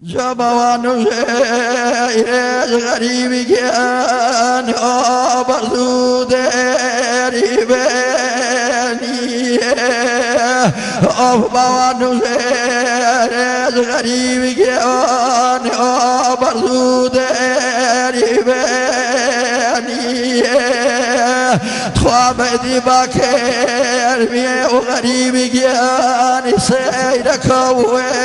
جبوانو ایرج غریبی گیان آبرزو دری بینیه آبوانو ایرج غریبی گیان آبرزو دری بینیه خواب دی باکر میه و غریبی گیان سیر کوته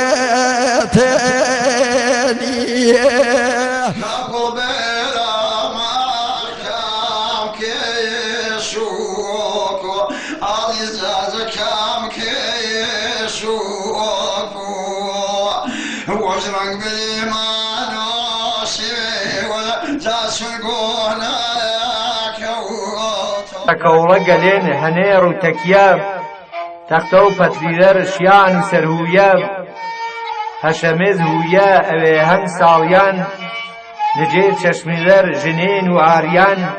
كولا قالين هنير وتكياب تختو فتريدر شيان وسرهوياب هشمز هويا اوه هم ساليان نجيب چشميدر جنين وعريان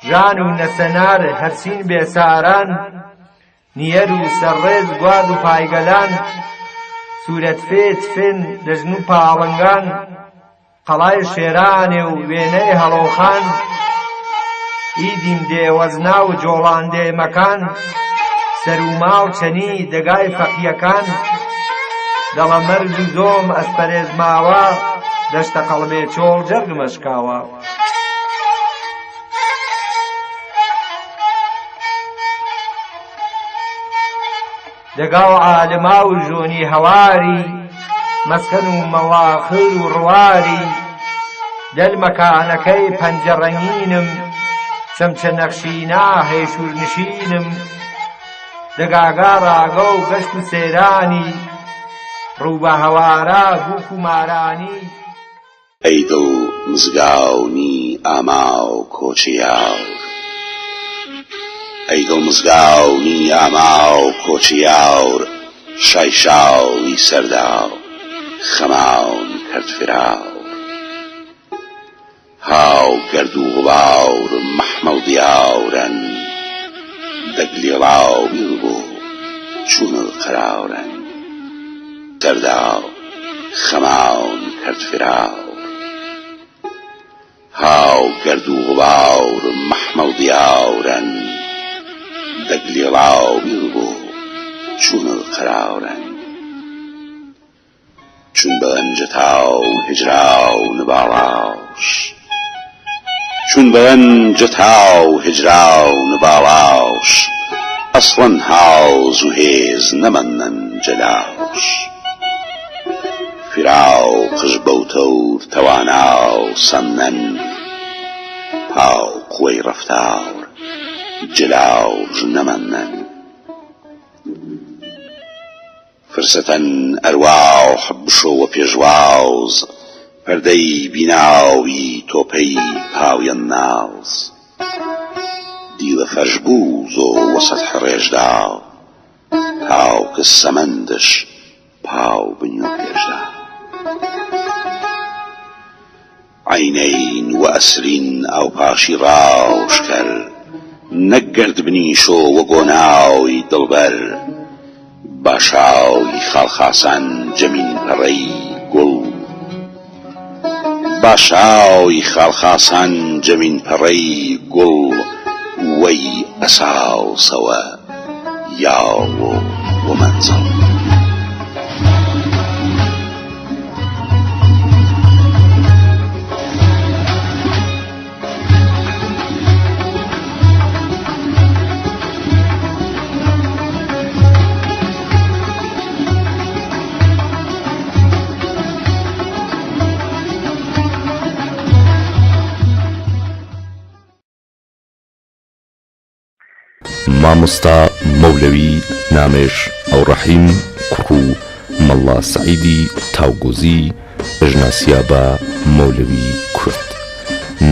جان ونسنار هرسين بساران نير وسرز قواد وفايقلان سورة فيت فين دجنو پاولنگان قلاي شيران وويني هلوخان ئیدیم دێ وەزنا و جۆڵان دێ مەکان سەر و ماو چەنی دەگای فەقیەکان دەڵە مەرز و زۆم ئەسپەرێز ماوە دەشتە قەڵبێ چۆڵ جەرگمەشکاوە دەگاو عالما و ژۆنی هەواری مەسکەن و مەواخر و ڕواری دەل مەکانەکەی پەنجەڕەنگینم چەمچە نەخشینا هێشور نشینم دەگاگا ڕاگە و گەشت و سێرانی ڕووبە هەوارە بووک و مارانی ئەی دڵ مزگاونی ئاما و کۆچیاو ئەی دڵ مزگاونی ئاما و کۆچیاور شای شاوی سەرداو خەماون کرد فراو هاو گرد و غبار محمل دیاورن دەگلیڵاو بیڵبۆ چوونە قەراورن سەرداو خەماون کرد فراو هاو گرد و غبار محمل دیاورن دەگلیڵاو بیڵبۆ چوونە قەراورن چون بە ئەنجەتاو هجراو نەباڵاوش چون بەن جتا و هجرا و نباڵاوش ئەسڵەن هاوز و هێز نەمەنەن جەلاوش فراو قژ بەوتە و تەوانا و سەمنەن پاو قوەی ڕەفتار جەلاوش نەمەنەن فرسەتەن ئەرواح بشۆوە پێشواز پەردەی بیناوی تۆپەی پاویان ناز دیوە فەرش بوو زۆ وەسەد حڕێژدا پاو کە سەمەندش پاو بنیۆ پێشدا عینەین و ئەسرین ئەو پاشی ڕاوشکەر نەگەرد بنیشۆ وە گۆناوی دڵبەر باشاوی خاڵخاسان جەمین پەڕەی گوڵ باشاوی خاڵخاسان جەمین پەڕەی گوڵ وەی ئەساوسەوە یاڵ و مەنزەڵ مامۆستا مەولەوی نامێش ئەو ڕەحیم کوڕ و مەڵڵا سەعیدی تاوگۆزی ئەژناسیا بە مەولەوی کورد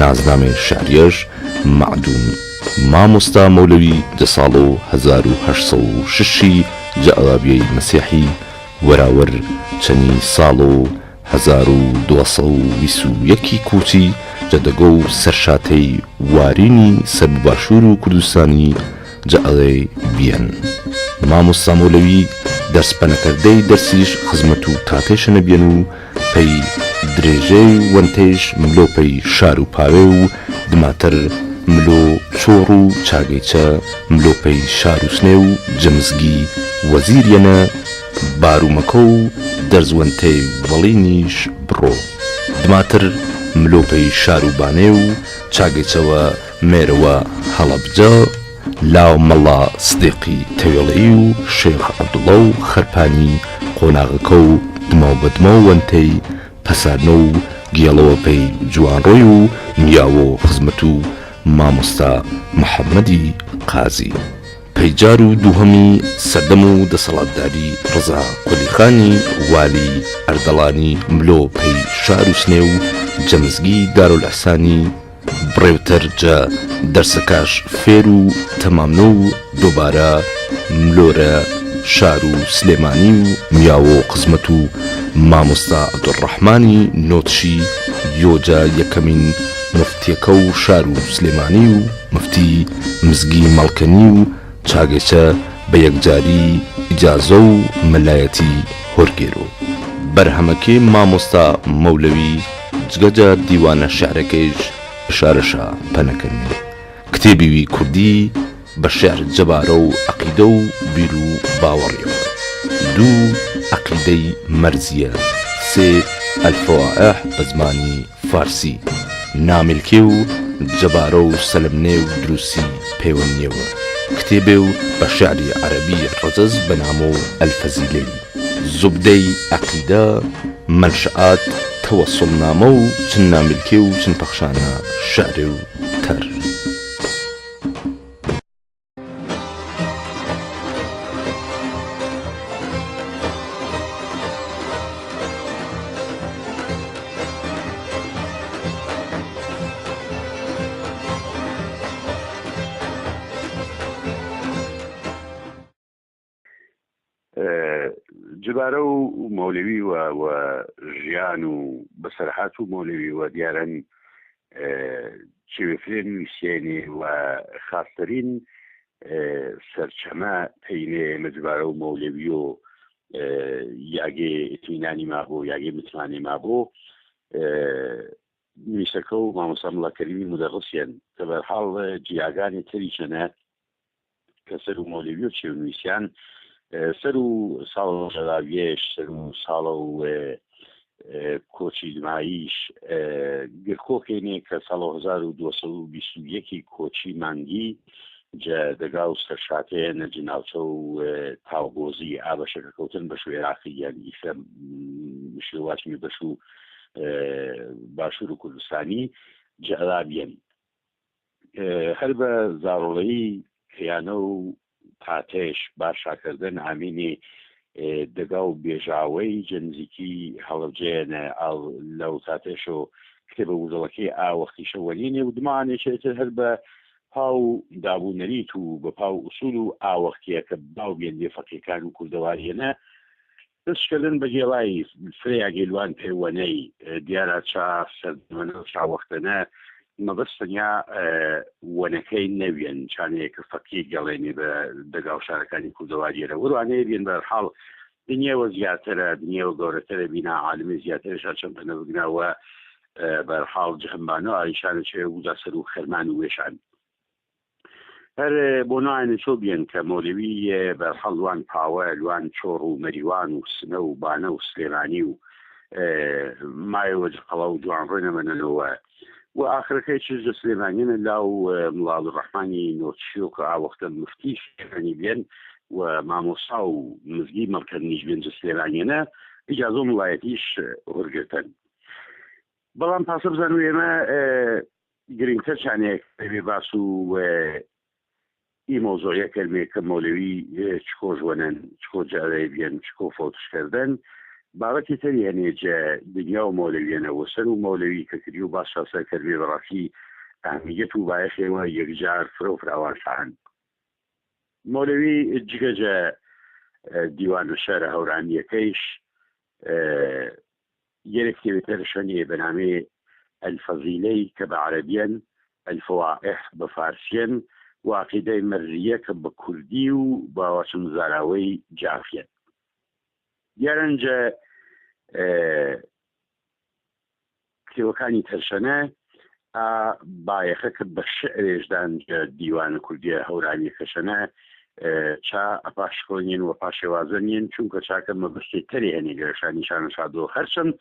نازنامێ شەعریەش مەعدوم مامۆستا مەولەوی دە ساڵ و 1806 جەعرابیەی مەسیحی وەراوەر چەنی ساڵ و 1221 کوچی جەدەگە و سەرشاتەی وارینی سەر باشوور و کوردستانی جەعڵێ بیەن مامۆستا مەولەوی دەرسپەنەکردەی دەرسیش خزمەت و تاتێشە نەبێن و پەی درێژەی وەنتێش ملۆپەی شار و پاوێ و دماتر ملۆ چۆڕ و چاگەیچە ملۆپەی شار و سنێ و جەمزگی وەزیریەنە بارومەکە و دەرزوەنتەی وەڵینیش بڕۆ دماتر ملۆپەی شار و بانێ و چاگەیچەوە مێرەوە هەڵەبجە لاو مەڵا سدێقی تەوێڵەی و شێخ عەبدوڵڵا و خەرپانی قۆناغەکە و دماو بەدمە و وەنتەی پەسارنە و گێڵەوە پەی جوانڕۆی و میاوە خزمەت و مامۆستا محەممەدی قازی پەیجار و دووهەمی سەردەم و دەسەڵاتداری ڕزا قولیخانی والی ئەردەڵانی ملۆ پەی شار و سنێ و جەمزگی دارولئەحسانی بڕێوتەر جە دەرسەکەش فێر و تەمامنە و دۆبارە ملۆرە شار و سلێمانی و میاوە قزمەت و مامۆستا عەبدوڕەحمانی نۆتشی یۆجە یەکەمین مفتیەکە و شار و سلێمانی و مفتی مزگی مەڵکەنی و چاگەیچە بە یەکجاری ئیجازە و مەلایەتی هۆرگێرۆ بەرهەمەکەی مامۆستا مەولەوی جگەجە دیوانە شێعرەکەیش شارەشە پەنەکردنی کتێبی کوردی بە شێعر جەبارە و عەقیدە و بیر و باوەڕیەوە دوو عەقیدەی مەرزیە سێ ئەلفەوائح بە زمانی فارسی ناملکێ و جەبارە و سەلمنێ و دروسی پەیوەندیەوە کتێبێ و بە شێعری عەرەبی ڕەزەز بە نامۆ ئەلفەزیلەی زوبدەی عەقیدە مەنشەئات تەوەسڵنامە و چن ناملکێ و چن پەخشانە شێعرێ و تەر جبارە و مەولەوی و ژیان و بەسەرهات و مەولەوی و دیارەن چێوێفرێن نووسێنێ و خاستەرین سەرچەمە پەینێ مەجبارە و مەولەوی و یاگێ ئیتمینانی مابۆ یاگێ متمانی مابۆ نوویسەکە و مامۆستا مڵاکەریمی مدەڕسیان کە بەرحاڵ جیاگانی تریشەنە کە سەر و مەولەوی و چێونوویسیان سەر و ساڵ ژەڵاویێش سەر و ساڵە و کۆچی دماییش گرکۆکێنێ کە ساڵ 1221 کۆچی مانگی جە دەگا و سەرشاتەیە نەجناوچە و تاوبۆزی ئابەشەکە کەوتن بەش و عێراقی یانی شێواچمی بەش و باشوور و کوردستانی جەعرابیەن هەر بە زاڕۆڵەیی خیانە و پاتێش باشاکردن ئامینی دەگا و بێژاوەی جەنزیکی هەڵەبجێنە لەو تاتێش و کتێبە وزەڵەکەی ئاوەختیشە وەلینێ و دمانێکێتر هەر بە پاو دابوونەریت و بە پاو ئوسول و ئاوەختیە کە باو بێندێ فەقیەکان و کوردەواریەنە دەستکردن بە گێڵایی فرەیە گێلوان پەیوەنەی دیارە چا سەردمەنە و چاوەختەنە مەبەستنیا وەنەکەی نەوێن چانەیەکە فەقی گەڵێنێ بە دەگا و شارەکانی کوردەواریەرە وەروانەیە بێن بەرحاڵ دنیاوە زیاترە دنیاوە گەورەترە بینا عالمی زیاترشا چەند بەنە بگناوە بەرحاڵ جەهەمبانە و ئایشانە چێ وزا سەر و خەرمان و وێشان هەر بۆ نایەنە چۆ بێن کە مەولەوی بەرحاڵ لوان پاوە لوان چۆڕ و مەریوان و سنە و بانە و سلێمانی و مایەوە جقەڵا و جوانڕۆی نەمەنەوە و ئاخرەکەی چ جە سلێمانیەنە لاو مڵاڵ ڕەحمانی نۆتشیۆ کە ئاوەختە مفتیش شێرانی بێن و مامۆستا و مزگی مەڵکەندنیش بێن جە سلێمانیەنە ئیجازە و وڵایەتیش وەرگرتن بەڵام پاسە بزان و ئێمە گرنگتر چانێک بێ باس و ای مۆزۆیە کەلمێ کە مەولەوی چکۆ ژوەنن چکۆ جارەی بێن چکۆ فۆتشکردن بابەتی تری هەنێ جە دنیا و مەولەویەنەوە سەر و مەولەوی کە کردی و باشا سەر کردێ بەڕاستی ئەهمیەت و بایەخێوە یەکجار فرە و فراوان شان مەولەوی جگەجە دیوانە شارە هەورانیەکەیش یەک کتێبێتەرشەنێ بە نامێ ئەلفەزیلەی کە بە عەرەبیەن ئەلفەوائح بە فارسیەن و عەقیدەی مەرزیە کە بە کوردی و باوەچم زاراوەی جافیەن دیارەنجە کتێوەکانی تەرشەنە بایەخە کە بە شعرێژدان دیوانە کوردیە هەورانی کەشەنە چا ئەپاشکۆنین و پاشێوازە نین چونکە چاکە مەبەستی تەری هەنی گەرشانی شانە شادۆ هەرچەند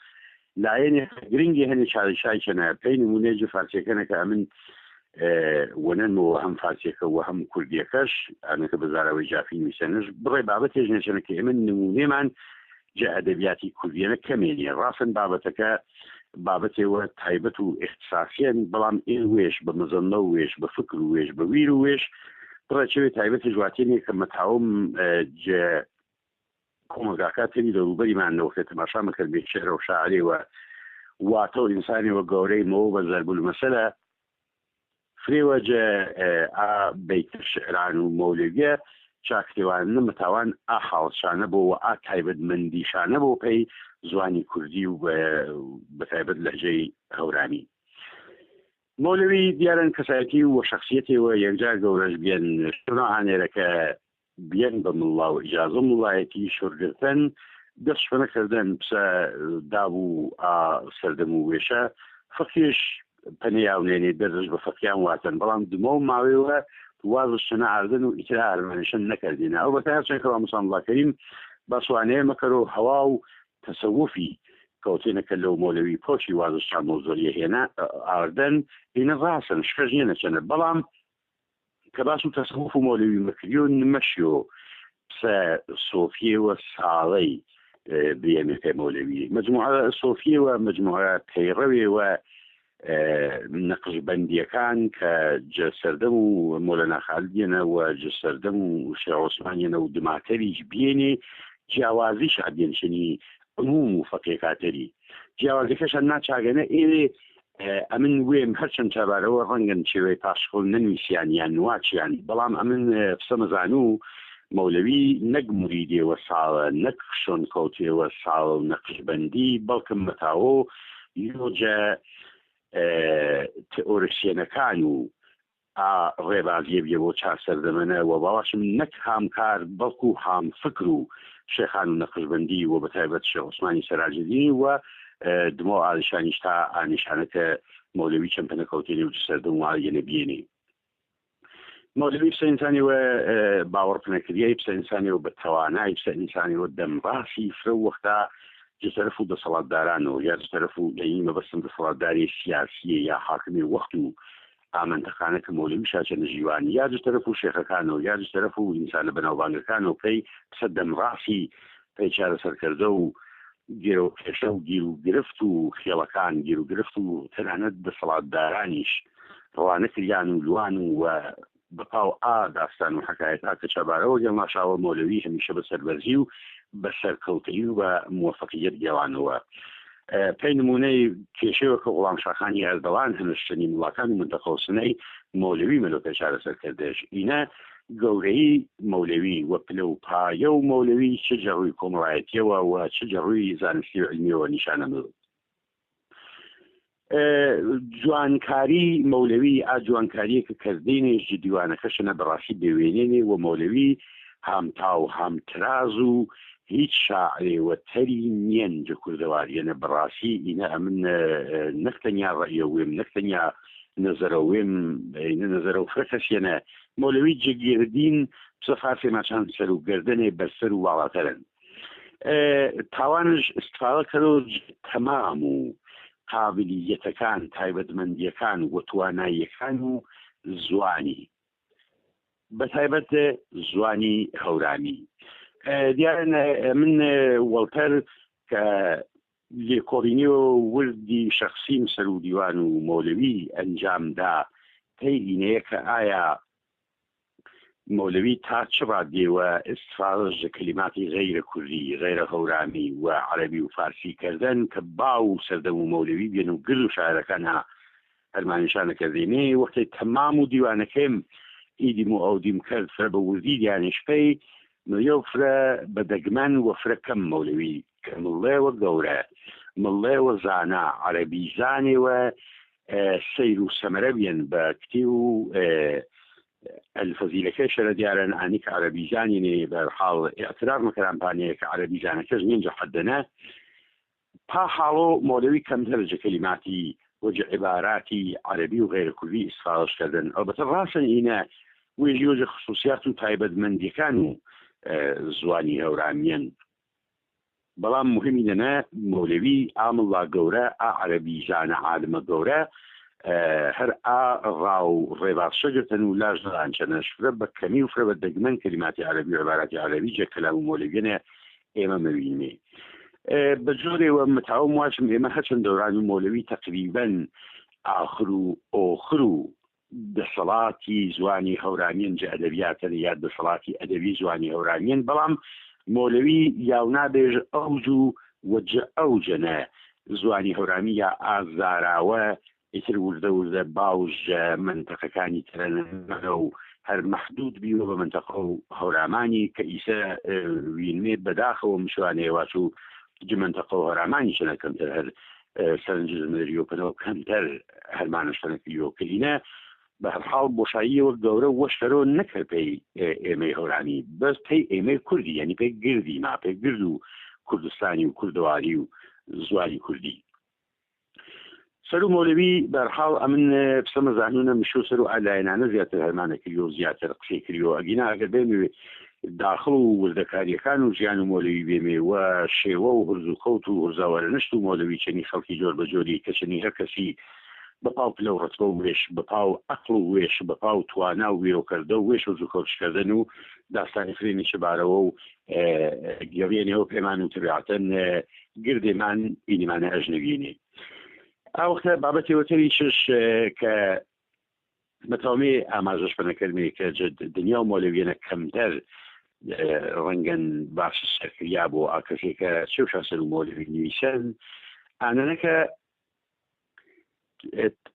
لایەنێ گرنگی هەنی چاڵیشای چەنە پێی نمونێجی فارسیەکەنە کە ئەمن وەنەنەوە هەم فارسیەکە و هەم کوردیەکەش ئەنەکە بەزارەوەی جافی میسەنش بڕێ بابەتێژ نەچەنە کە ئێمە نمونێمان جا ئەدەبیاتی کوردیەنە کەمێنیە ڕاستن بابەتەکە بابەتێوە تایبەت و اختصاسیان بەڵام ئێوێش بە مەزەنە و وێش بە فکر و وێش بە ویر و وێش بڕەچەوێت تایبەتی ژواتێنێ کە مەتاوم کۆمەلگاکاتێنی دەوروبەریمانەوە تەماشا مەکرد بێت شێعر و شاعرێوە واتە و ئینسانێوە گەورەیمەوە بە زەربول مەسەلە فرێوە جە بەیتر شعران و مەولەویە چاکتێوان نەمەتاوان حاڵشانە بۆ و تایبەتمەندیشانە بۆ پێی زوانی کوردی و بە تایبەت لەهجەی هەورانی مەولەوی دیارن کەسایەتی و شخصیەتێوە یەکجار گەورەش بێن شتانێرەکە بێن بە مڵا و ئیجازە مڵایەتی شورگرتن دەستشفەنەکردن پسە دابوو سەردەم و وێشە فەقیش پەنیاونێنێ دەرش بە فەقیان واتن بەڵام دمە و ماوەیەوە وازشتنە ئاردن و ئیترا ئارمانشن نەکردینە ئەو بەتایچێکەوە مسامڵا کەریم بەسوانەیە مەکەرۆ هەوا و تەسەوفی کەوتێنەکە لەو مۆلەوی پۆشی وازشتان مۆزۆریە هێنا ئاردن هینە ڕاستن شکەژ نەچەنە بەڵام کە باس و تەسەوف و مۆلەوی مەکردی و نمەشی و پسە سۆفیەوە ساڵەی بێمێکە مۆلەوی مجموعە سۆفیەوە مجموعە پەیڕەوێوە نەقشبەندیەکان کە جەسەردەم و مۆلەنا خالدیەنە و جەسەردەم و شێخ عوسمانیەنە و دماتەریش بێنێ جیاوازیش ئەبێنشنی عموم و فەقێکاتەری جیاوازەکەشان ناچاگەنە ئێوێ ئەمن وێم هەرچەند چابارەوە ڕەنگەن شێوەی پاشخۆڵ نەنووسیان یان نواچیان بەڵام ئەمن پسەمەزان و مەولەوی نەک موریدێوە ساڵە نەک شۆن کەوتێوە ساڵ و نەقشبەندی بەڵکم مەتاوە یۆجە تئۆرسیەنەکان و ڕێبازیە بێ بۆ چار سەردەمەنە و باواشم نەک هامکار بەڵکو هام فکر و شێخان و نەقشبەندی و بەتایبەت شێخ عوسمانی سەراجدینی و دمۆ ئالیشانیش تا ئانیشانەکە مەولەوی چەمپەنە کەوتێنێ و سەردەم وایەنە بێنێ مەولەوی پسە ئینسانیوە باوەڕپنەکردیای پسە ئینسانیوە بە توانای پسە ئینسانیوە دەمڕاستی فرە وەختا جسەرف و دەسەڵاتدارانەوە یا جسەرف و لەنی مەبەستم دەسەڵاتداری سیاسیە یا حاکمی وەخت و ئامەندەخانە کە مەولەوی شاچەنە ژیوانی یا جسەرف و شێخەکانەوە یا جسەرف و ئینسانە بەناوبانگەکانەوە پێی پسە دەمڕاستی پێی چارەسەرکردە و گیر و کێشە و گیر و گرفت و خێڵەکان گیر و گرفت و تەنانەت دەسەڵاتدارانیش ڕوانە کریان و لوان و بەپاو داستان و حەکایەتا کە چابارەوە گەڵناشاوە مەولەوی هەمیشە بە سەربەرزی و بە سەرکەوتنی و بە موفەقیەت گێڵانەوە پێی نمونەی کێشەوە کە غوڵام شاخانی ئەردەوان هەنشتنی وڵاتان و منتەقەوسنەی مەولەوی مەلۆپێ چارەسەرکردەش ئینە گەورەی مەولەوی وە پلە و پایە و مەولەوی چ جەڕووی کۆمەڵایەتیەوە و چ جەڕووی زانستی و علمیەوە نیشانە مەوە جوانکاری مەولەوی جوانکاریەکە کردێنێژی دیوانەکەشنە بەڕاستی بێوێنێنێ و مەولەوی هامتا و هامتراز و هیچ شاعرێوە تەری نیەن جە کوردەواریەنە بەڕاستی ئینە ئەمن نەختەنیا ڕەیە وێم نەختەنیا نەزەرە وێم نەزەرە و فرەکەسیەنە مەولەوی جگێردین پسە فارسی ماچان سەر و گردنێ بەرسەر و واڵاتەرن تاوانش استفاده کەرۆ تەمام و قابلیەتەکان تایبەتمەندیەکان و تواناییەکان و زوانی بەتایبەت زوانی هەورانی دیارە من وەڵپەر کە لێکۆڕینی و وردی شخصیم سەر و دیوان و مەولەوی ئەنجامدا پێینەیە کە ئایا مەولەوی تا چ ڕادێوە استفادەش کلماتی غەیرە کوردی غەیرە هەورامی و عەرەبی و فارسی کردن کە باو و سەردەم و مەولەوی بێن و گرد و شاعرەکان هەرمانیشانەکردێنێ وەختی تەمام و دیوانەکەم ئیدیم و ئەودیم کرد فرە بە وردی دیانشپەی ملیۆ فرە بە دەگمەن و فرە کەم مەولەوی کە مڵێوە گەورە مڵێوە زانا عەرەبی زانێوە سەیر و سەمەرە بێن بە کتی و الفەزیلەکەی شەرە دیارن ئانی کە عەرەبیزانینێ بەرحاڵ ئێعتراف مەکەرانپانەیە کە عەرەبیزانەکەش نینجا حەدەنە پا حاڵۆ مۆلەوی کەمتر جە کەلیماتی وجه عباراتی عربی و غیر کوردی استفادەش کردن البته ڕاستن اینە وێژی وجه خصوصیات و تایبەتمەندیەکان و زوانی هەورامیان بەڵام مهمی دەنە مۆلەوی ئامڵا گەورە ئا عەرەبی زانە عالمە گەورە هەر ئا ڕاو ڕێباسەگرتن و لاژ دەڵانچەنە شفرە بە کەمی و فرە بە دەگمەن کەلیماتی عەربی و عباراتی عەربی جە کەلام و مۆلەویانە ئێمە مەبینێ بجورێەوە متاوم واشم ئێمە هەچەند دەورانی مۆلەوی تقریبا ئاخر و ئۆخر و دەسەڵاتی زوانی هەورانیان جە ئەدەبیاتن یا دەسەڵاتی ئەدەبی زوانی هەورانیان بەڵام مۆلەوی یاونابێژ ئەوج و وەجە ئەوجەنە زوانی هەورامی یا ئازاراوە ئیتر وردە وردە باوژە منتەقەکانی ترەنەوە و هەر مەحدود بیوە بە منتەقە و هەورامانی کە ئیسە وینمێ بەداخەوە مشوانەیەواچ و منتەقە و هەرامانی شەنە کەمتر هەر سەرنجزمەریۆکەنەوە کەمتر هەرمانە شەنەکەیۆکەینە بە هەرحاڵ بۆشاییەوە گەورە وەشتەرەوە نەکرد پێی ئێمەی هەورانی بەس پێی ئێمەی کوردی یعنی پێی گردی ما پێی گرد و کوردستانی و کوردەواری و زوانی کوردی سەر و مۆلەوی بەرحاڵ ئەمن پسەمە زانونە مشو سەر و ئالایەنانە زیاتر هەرمانەکردی و زیاتر قسەی کردیەوە ئەگینا ئەگەر بێمێ داخل و وردەکاریەکان و ژیان و مۆلەوی بێمێ و شێوە و هرز و کەوت و هرزاوەرنشت و مۆلەوی چەنی خەڵکی جۆر بە جۆری کەچنی هەر کەسی بەپاو پلە و ڕەتبە و وێش بەپاو عەقڵ و وێش بەپاو توانا و وێرۆکردە و وێش و زوکەوتشکردن و داستانی فرێنێکی بارەوە و گەڕێنەوە پێمان و تبیعەتەن گردێمان ئینیمانە ئەژنەویێنێ ئەوەختە بابەتێوەتەری چش کە مەتاومێ ئاماژەش پەنەکەرمێ کە دنیا و مۆلەویەنە کەمتەر ڕەنگەن باش سەرکریا بۆ ئاکەسێکە چێوشا سەر و مۆلەوی نویسەن ئانەنەکە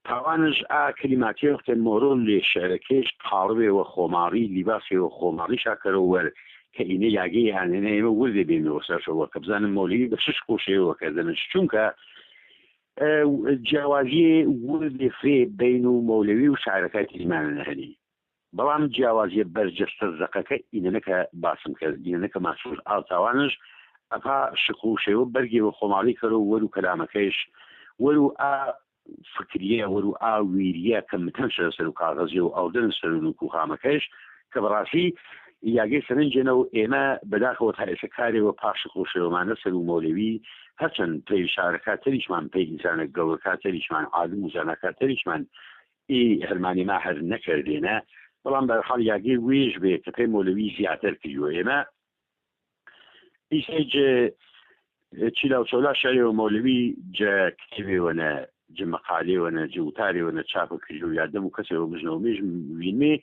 تاوانش ئا کەلیماتی وەختە مۆرۆن لێ شعرەکەش قاڵبێەوە خۆماڕی لیباسێەوە خۆماڕی شاکەرەوە وەر کە ئینە یاگەی هانێنە ئێمە وردێ بێنەوە سەرشەوە کە بزانم مۆلەوی بە شش قۆشەیەوە کردنش چونکە جیاوازی وردێ فرێ بین و مۆلەوی و شاعرەکەی تیمانە هەنی بەڵام جیاوازیە بەرجەستە زەقەکە ئینەکە باسم کرد ئینەکە ماسوور ئاڵتاوانش ئەپا شقوشەوە بەرگێەوە خۆماڵی کەرەوە وەر و کەلامەکەیش وەر و ئا فکریە وەر و ئا ویریە کە متەن شە سەر و کاغەزی و ئەودن سەر و کوخامەکەش کە بەڕاستی یاگەی سەرنجێنەوە ئێمە بەداخەوە تایسەکارێەوە پاشق و شێوەمانە سەر و مۆلەوی هەرچەند پێی شارەکاتەریشمان پێی ئینسانە گەورەکاتەریشمان عالم و زانەکاتەریشمان ئی هەرمانی ما هەر نەکردێنە بەڵام بەرحاڵ یاگەی وێژ بێ کە پێی مۆلەوی زیاتر کردووە ئێمە ئیسەیج چیلا و چۆلا شەریەوە مۆلەوی جە کتێبێوەنە جە مەقالێوەنە جە وتارێوەنە چاپە کردو یادەم و کەسێەوە بژنەوە مێژ وینمێ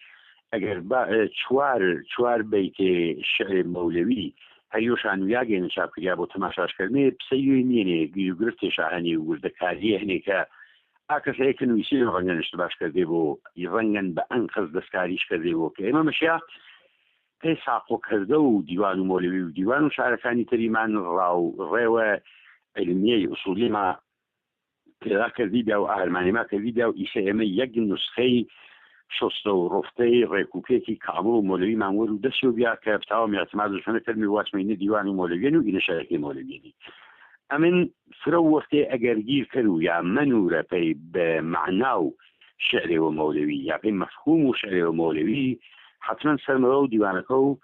ئەگەر چوار بەیتێ شعر مەولەوی هەریۆشان و یاگەێنە چاپکریا بۆ تەماشاشکردنێ پسەیوی نێنێ گیرگرت تێشاهەنی و وردەکاریە هەنێکە ئاکەسەیەکە نوویسین ڕەنگە نشت باش کردێ بۆ ڕەنگەن بە ئەن قەس دەستکاریش کردێ بۆ کە ئێمە مەشیا پێی ساقۆکردە و دیوان و مۆلەوی و دیوان و شارەکانی تریمان ڕاو ڕێوە علمیەی ئوسولیما پێدا کردی بیا و ئاهەرمانیما کردی بیا و ئیسە ئێمە یەک نوسخەی شۆستە و ڕۆفتەی ڕێکوپێکی کامڵ و مۆلەویمان وەر و دەستی و بیا کە بتاوە میاتمادشانە کردمی واچمەینە دیوان و مۆلەویێن و ئینە شارەکەی مۆلەویێنی ئەمن فرە وەختێ ئەگەر گیر کرد و یا منورە پێی بە معنا و شعرێوە مۆلەوی یا پێی مەفهوم و شعرێوە مۆلەوی حتما سەرمەوە و دیوانەکە و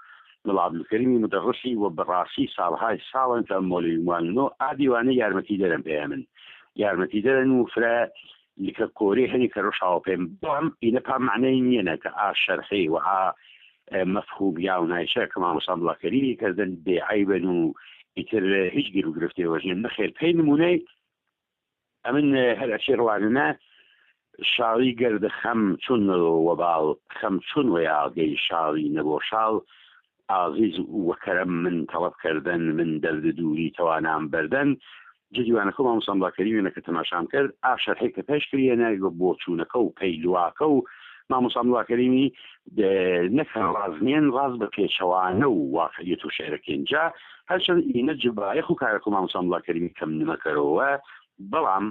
مەڵا عەبدولکەریمی مدەڕسی و بەڕاستی ساڵهای ساڵن کە مۆلەویوانەوە ئا دیوانە یارمەتی دەرن پێ من یارمەتی دەرن و فرە لکە کۆری هەنی کە ڕۆژاوە پێم بڵام ئینە پا معنەی نییەنە کە ئا شەرحی و ئا مەفهوم یا و نایشە کە مامۆستا بڵاکەری کردن بێعیبن و ئیتر هیچ گیر و گرفتێوەژێن نەخێر پێی نمونەی ئەمن هەر ئەچێ ڕوانە شاڵی گەردە خەم چون وەباڵ خەم چون وەیاگەی شاڵی نەبۆ شاڵ ئازیز وەکەرەم من تەڵەب کردن من دەرد دووری تەوانام بەردەن جدیوانەکە مامۆستا بڵاکەری وێنەکە تەماشام کرد ئا شەرحی کە پێش کردێنە بۆ چوونەکە و پەیلواکە و مامۆستا بڵاکەریمی نەکەن ڕازنێن ڕاز بە پێچەوانە و واقعیەت و شێرەکەنجا هەرچەند ئینە جبایەخ و کارەکە مامۆستا بڵاکەریمی کەم نمەکەرەوە بەڵام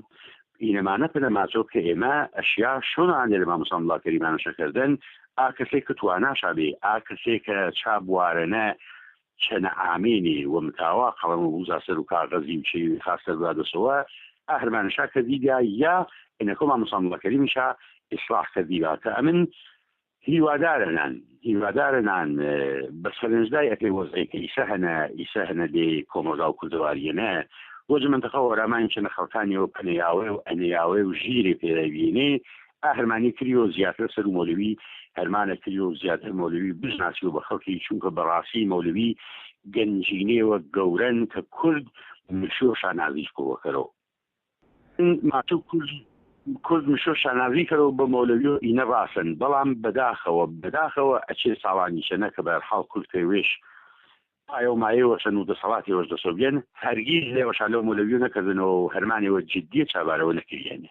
ئینەمانە پەنەماچۆ کە ئێمە ئەشیا شۆنانێ لە مامۆستا مڵا کەریمانەشەکردن ئا کەسێک کە تواناشا بێ ئا کەسێک کە چابوارەنە چەنە ئامێنی و متاوا قەڵەم و بوزا سەر و کاغەزی و چی خاستە بادەسەوە ئا هەرمانەشا کە دیدا یا ئێنەکۆ مامۆستا مڵا کەریمیشا ئیسلاح کردیبا کە ئەمن هیوادارنان بە سەرنجدای ئەکەی وەزەیەکە ئیسە هەنە لێ کۆمەڵگا و کوردەواریەنە وەجه منتەقە وەرامان چەنە خەڵکانیەوە پەنەیاوێ و ئەنەیاوێ و ژیری پێدەبینێ هەرمانی کریۆ زیاتر سەر و مۆلوی هەرمانە کریۆ زیاتر مۆلوی بژناسی و بە خەڵکی چونکە بەڕاستی مۆلوی گەنجینەوە گەورەن کە کورد مشۆ شانازیش بۆوەکەرەوە ماچە کورد مشۆ شانازی کەرەوە بە مۆلوی و ئینە ڕاستن بەڵام بەداخەوە ئەچێ ساڵانی چەنە کە بەرحاڵ کورد پێوێش ئایۆمایەوە چەند و دەسەڵاتیەوەش دەسەوبێن هەرگیز لێوەشا لەو مۆلەوی نەکردنەوە و هەرمانەوە جددیە چابارەوە نەکردێنێ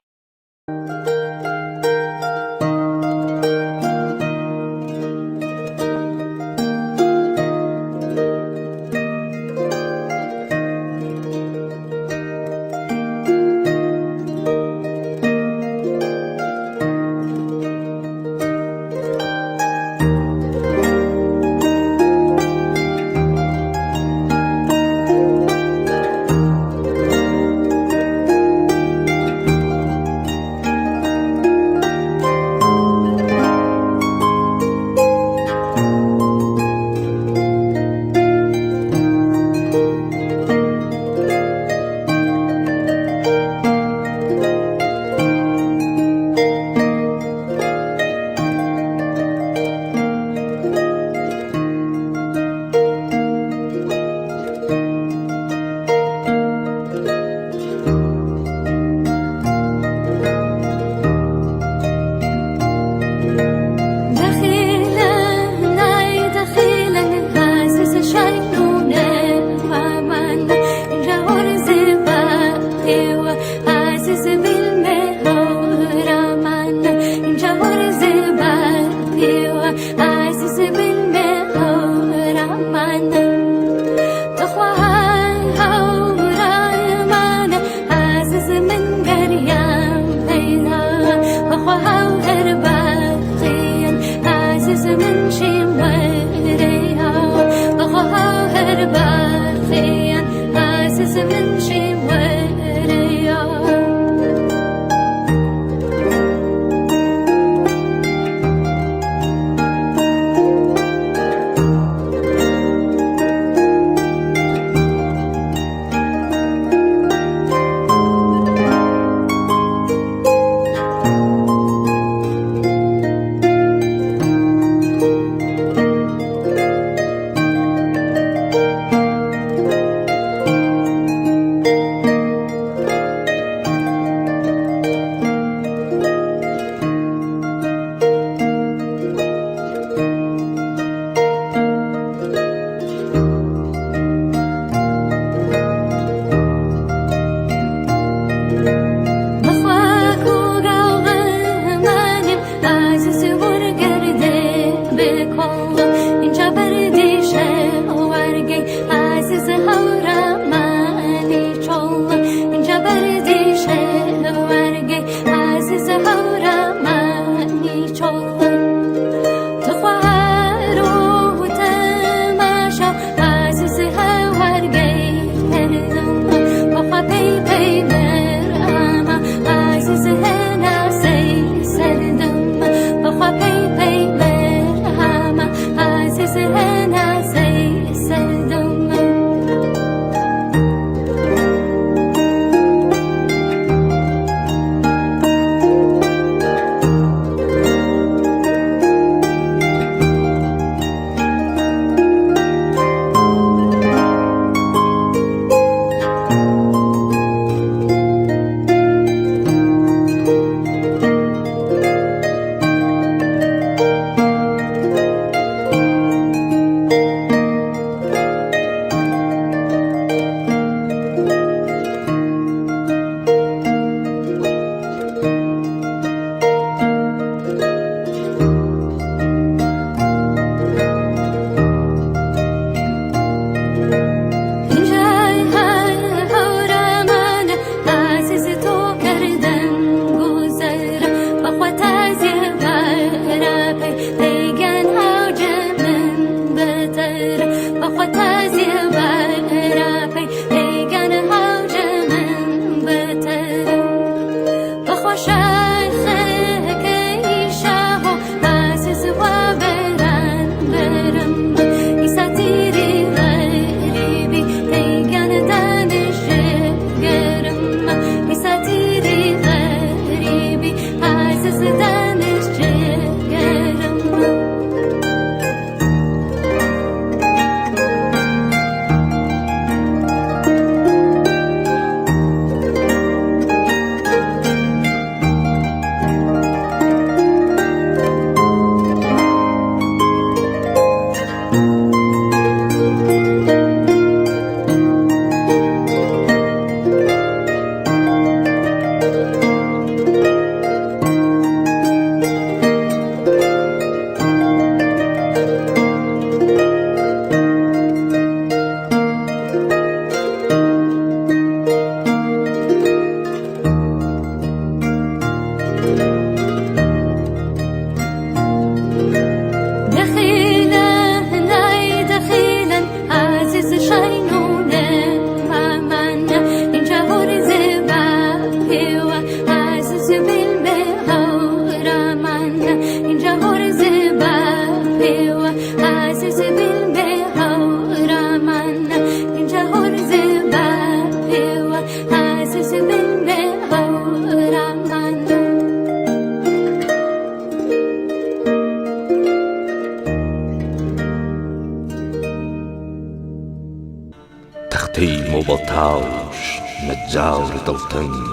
تەختەی مۆبەڵتاوش نەجاور دڵتەنگ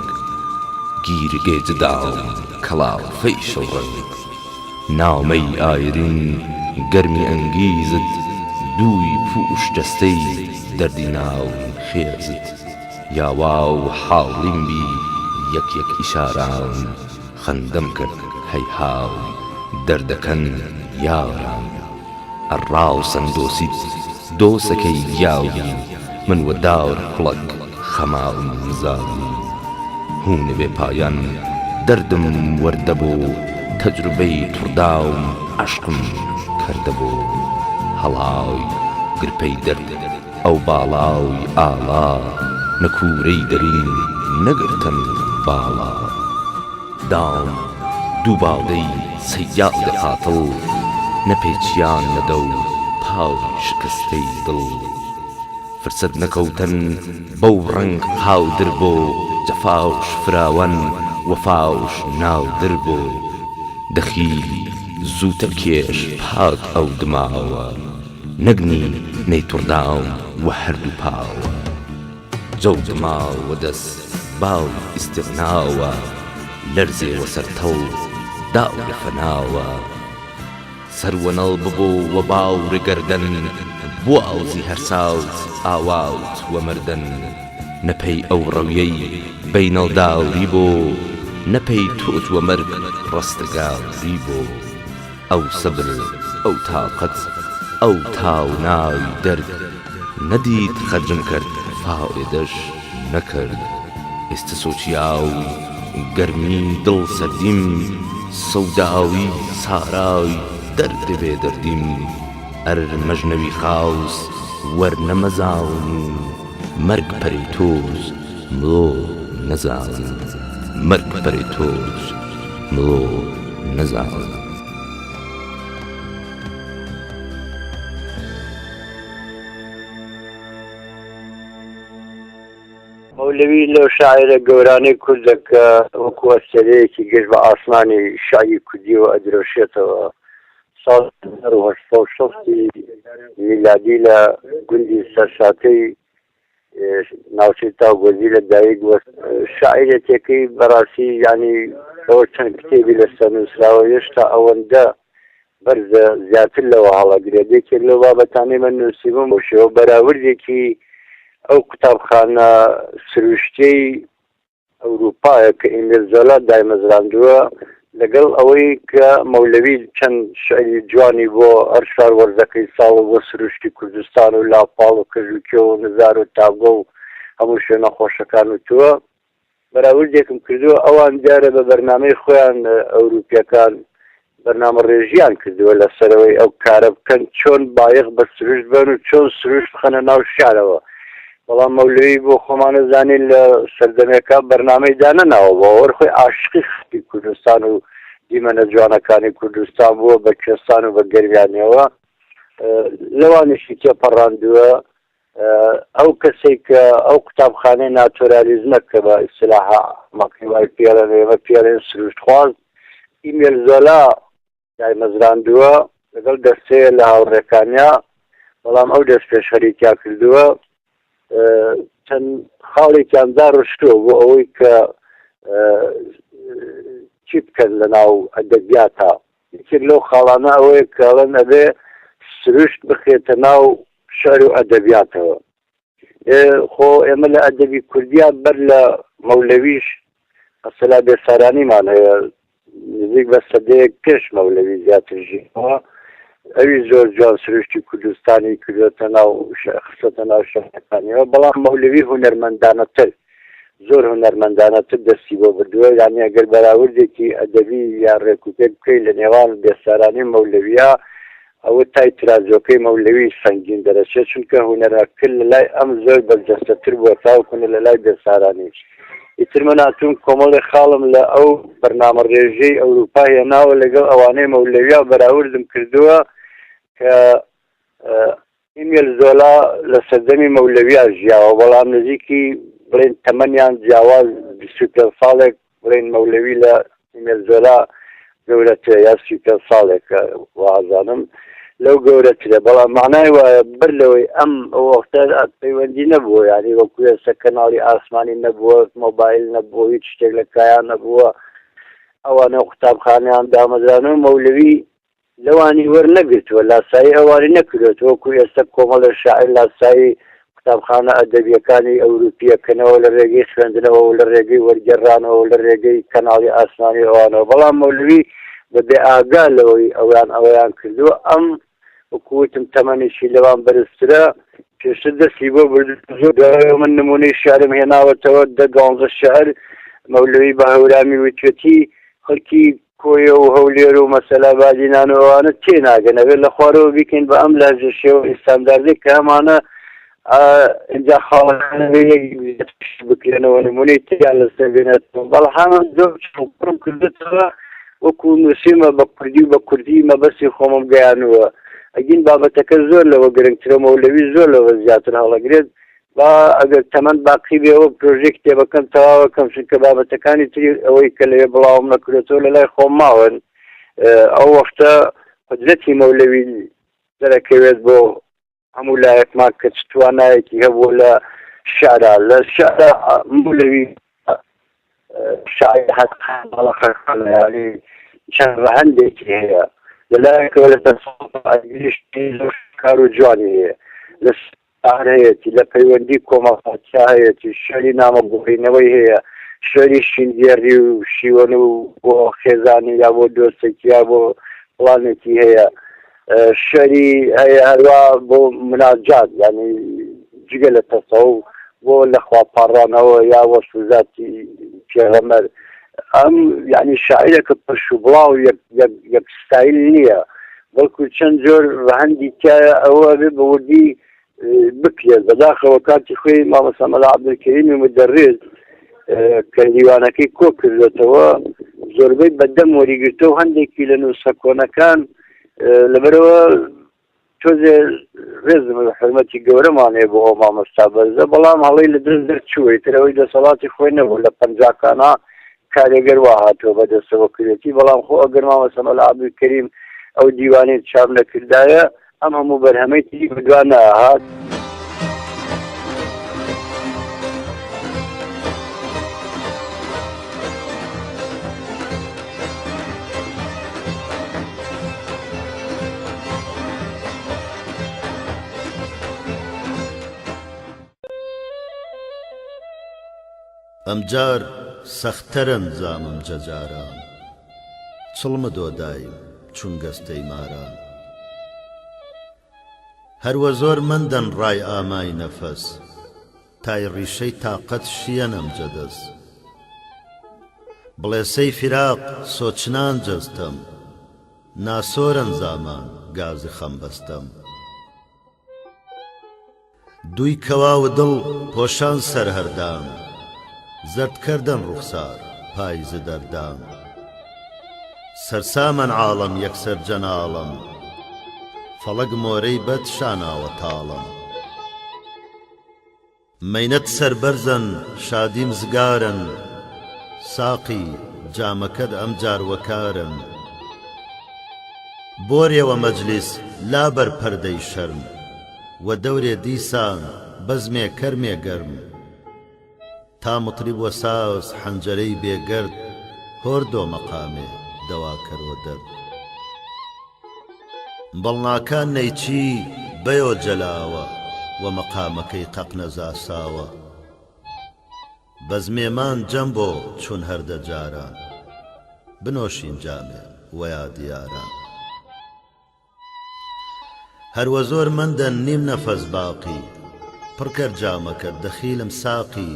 گیرگێ جداوم کەڵاوفەی شەوڕەنگ نامەی ئایرین گەرمی ئەنگیزت دووی پوش دەستەی دەردی ناو خێزت یاوا و حاڵیم بی یەک یەک ئیشاران خەندەم کرد هەیهاو دەردەکەن یاران ئەڕاو سەندۆسیت دۆسەکەی گیاوی من وەداور کوڵک خەماوم مزاوی هوونە بێ پایان دەردم وەردەبوو تەجروبەی توڕداوم عەشقم کردەبوو هەڵاوی گرپەی دەرد ئەو باڵاوی ئاڵا نەکوورەی دەرین نەگرتن باڵا داوم دوو باڵدەی سەیادە قاتڵ نەپێچیان نەدە و پاوی شکستەی دڵ فرسەت نەکەوتن بەو ڕەنگ هاودر بۆ جەفاوش فراوەن وەفاوش ناودر بۆ دەخیلی زووتر کێش پاک ئەو دماوە نەگنی نەیتوڕداوم وە هەردوو پاوە جەو دماوە دەست باو ئیستیغناوە لەرزێ وەسەر تەڵ داو لە فەناوە سەروەنەڵ ببوو وە باوڕی گەردەن بۆ ئاوزی هەرساوت ئاواوت وە مردن نەپەی ئەو ڕەویەی بەینەڵداوری بۆ نەپەی تۆت وە مەرگ ڕەستەگاوری بۆ ئەو سەبر ئەو تاقەت ئەو تاو ناوی دەرد نەدیت خەرجم کرد فاوێدەش نەکرد ئێستا سۆچیاو گەرمی دڵ سەردیم سەوداوی ساراوی دەرد بێ دەردیم ئەر مەژنەوی خاوس وەرنەمەزاون مەرگ پەرەی تۆز مڵۆ نەزاون مەرگ پەرەی تۆز مڵۆ نەزاون مەولەوی لەو شاعرە گەورانەی کوردەکە وەکو ئەستەرەیەکی گەشت بە ئاسمانی شاعری کوردیەوە ئەدرۆشێتەوە ساڵ 1960 میلادی لە گوندی سەرساتەی ناوچەی تاوگۆزی لە دایک شاعرێتێکی بەڕاستی یعنی ئەوە چەند کتێبی لەسەر نووسراوە هێشتا ئەوەندە بەرزە زیاتر لەوە هەڵەگرێتێکێک لەو بابەتانەی من نووسیبووم بۆ شێوە بەراوردێکی ئەو قوتابخانە سروشتەی ئەوروپایە کە ئیمیل زۆلا دایمەزراندووە لەگەڵ ئەوەی کە مەولەوی چەند شعری جوانی بۆ هەر شار وەرزەکەی ساڵ بۆ سروشتی کوردستان و لاپاڵ و کەژوکێ و نزار و تاگۆ و هەموو شوێنە خۆشەکان وتووە بەراوردێکم کردووە ئەوان دیارە بە بەرنامەی خۆیان ئەوروپیەکان بەرنامە ڕێژیان کردووە لەسەرەوەی ئەو کارە بکەن چۆن بایەخ بە سروشت بن و چۆن سروشت بخەنە ناو شارەوە بەڵام مەولەوی بۆ خۆمانە زانین لە سەردەمێکە بەرنامەی دانەناوە بۆ وەرخۆی عاشقی خستی کوردستان و دیمەنە جوانەکانی کوردستان بووە بە کوێستان و بە گەرمیانیەوە لەوانشی تێپەڕاندووە ئەو کەسێک کە ئەو قوتابخانەی ناتۆرالیزمە کە بە ئیسلاحە مەقیوای پێڵەن ئێمە پێڵێن سروشت خواز ئیمێل زۆلا دایمەزراندووە لەگەڵ دەستەیە لە هاوڕێکانیا بەڵام ئەو دەست پێشخەریکیا کردووە چەند خاڵێکیاندا ڕشتووە بۆ ئەوەی کە چی بکەن لە ناو ئەدەبیاتە یەکێک لەو خاڵانە ئەوەیە کەڵەن ئەبێ سروشت بخێتە ناو شعر و ئەدەبیاتەوە خۆ ئێمە لە ئەدەبی کوردیا بەر لە مەولەویش ئەسەلا بێسارانیمان هەیە نزیک بە سەدەیەک پێش مەولەوی زیاتر ژینەوە ئەوی زۆر جوان سروشتی کوردستانی کردوێتە ناو خستۆتە ناو شەڕەکانیەوە بەڵام مەولەوی هونەرمەندانەتر زۆر هونەرمەندانەتر دەستی بۆ بردووە یانی ئەگەر بەراوردێکی ئەدەبی یان ڕێکوپێک بکەی لە نێوان بێسارانی مەولەویە ئەوە تای ترازۆکەی مەولەوی سەنگین دەرەچێت چونکە هونەرەکرد لە لای ئەم زۆر بەرجەستەتر بووە تاوکونە لە لای بێسارانی ئیتر من هاتووم کۆمەڵی خاڵم لە ئەو بەرنامە ڕێژەی ئەوروپا هێناوە لەگەڵ ئەوانەی مەولەویە بەراوردم کردووە کە ئیمێل زۆلا لە سەردەمی مەولەویە ژیاوە بەڵام نزیکی بڵێن تەمەنیان جیاواز 25 ساڵێک بڵێن مەولەوی لە ئیمێرزۆلا گەورەترە یا 35 ساڵێک وازانم لەو گەورەترە بەڵام معنای وایە بەر لەوەی ئەم وەختە پەیوەندی نەبووە یعنی وەکو ئێستا کەناڵی ئاسمانی نەبووە مۆبایل نەبووە هیچ شتێک لە کایان نەبووە ئەوانە قوتابخانەیان دامەزرانەوە مەولەوی لەوانی وەرنەگرتووە لاسایی ئەوانی نەکردێتەوە وەکو ئێستا کۆمەڵە شاعیر لاسایی قوتابخانە ئەدەبیەکانی ئەوروپیەکەنەوە لە ڕێگەی خوێندنەوە و لە ڕێگەی وەرگێڕانەوە و لە ڕێگەی کەناڵی ئاسمانی ئەوانەوە بەڵام مەولەوی بەبێ ئاگا لەوەی ئەویان کردووە ئەم وەکوتم تەمەنیشی لەوان بەرزترە پێشتر دەستی بۆ بردو من نمونەی شارم هێناوەتەوە 10 شەهر مەولەوی بە هەورامی وتوێتی خەڵکی کۆیە و هەولێر و مەسەلا بادینان و ئەوانە تێناگەن ئەبێت لە خوارەوە بیکەین بە ئەم لەهجە شێوە ئیستانداردێک کە ئەمانە اینجا خاڵەکانە بکرێنەوە نمونەی تیان لەسەر بێنێتەوە بەڵام زۆر پڕم کردێتەوە وەکو نووسیمە بە کوردی و بە کوردی مەبەستی خۆمم گەیانووە ئەگین بابەتەکە زۆر لەوە گرنگترە مەولەوی زۆر لەوە زیاتر هەڵەگرێت با ئەگەر تەمەند باقی بێەوە پرۆژێک کتێبەکەم تەواوەکەم چونکە بابەتەکانی تری ئەوەی کە لەوێ بڵاوم نەکرێتەوە لە لای خۆم ماون ئەو وەختە قدرەتی مەولەوی دەرەکەوێت بۆ هەموو لایەکمان کە چ توانایەکی هەبوو لە شارە لە شارە مەولەوی شاعیر هەڵەخەکانە یانی چەند ڕەهەندێکی هەیە لەلایەکەوە لە دەسەڵاتی کار و جوانی هەیە لە شعر هەیەی لە پەیوەندی کۆمەڵایەتیا هەیەی شعری نامەگوڕینەوەی هەیە شعری شیندێری و شیوەن و بۆ خێزانی یا بۆ دۆستێکی یا بۆ پڵانێکی هەیە شعری هەیە هەروە بۆ مناجات یعنی جگە لە تەسەوف بۆ لە خواپاڕانەوە یا وەسوزاتی پێغەمبەر ئەم یعنی شاعیرێکە پەش و بڵاو یەک ستایل نییە بەڵکو چەند جۆر ڕەهەندی تایە ئەوە بێ بە وردی بکرێت بەداخەوە کاتی خۆی مامۆستا مەلا عەبدولکەریمی مدەڕس کە دیوانەکەی کۆ کردێتەوە زۆربەی بەدەم وەریگرتەوە هەندێکی لە نووسە کۆنەکان لەبەرەوە تۆزێ ڕێزم حرمەتی گەورەمانەیە بۆ ئەو مامۆستا بەرزە بەڵام هەڵەی لە دەست دەرچووی ترەوەی دەسەڵاتی خۆی نەبوو لە پەنجاکانە کارێگەر وا هاتووە بەدەستەوە کردێتی بەڵام خۆ ئەگەر مامۆستا مەلا عەبدولکەریم ئەو دیوانەی چاپ نەکردایە ئەم هەموو بەرهەمەی تری بەدوان نەهات ئەمجار سەختەرن زامم جەجاران چڵمە دۆدایم چون گەستەی ماران هەروە زۆر مندەن ڕای ئامای نەفەس تای ڕیشەی تاقەت شیەنم جەدەس بڵێسەی فراق سۆچنان جەستەم ناسۆرن زامان گازی خەمبەستەم دووی کەواو دڵ پۆشان سەرهەردام زەردکردن ڕوخسار پایز دەردام سەرسامەن عاڵەم یەکسەر جەناڵم فەڵەک مۆرەی بەد شاناوە تاڵم مەینەت سەربەرزن شادیم زگارن ساقی جامەکەت ئەمجار وەکارن بۆرێوە مەجلیس لابەر پەردەی شەرم و دەورێ دیسان بەزمێ کەرمێ گەرم تا مطریب وە ساز حەنجەرەی بێگەرد هۆردۆ مەقامێ دەواکەرۆ دەرد بەڵناکان نەیچی بەیۆ جەلاوە و مەقامەکەی قەق نەزاساوە بەزمێمان جەم بۆ چون هەردە جاران بنۆشین جامێ وەیا دیاران هەروە زۆر مندەن نیم نەفەس باقی پڕکرد جامەکەت دەخیلم ساقی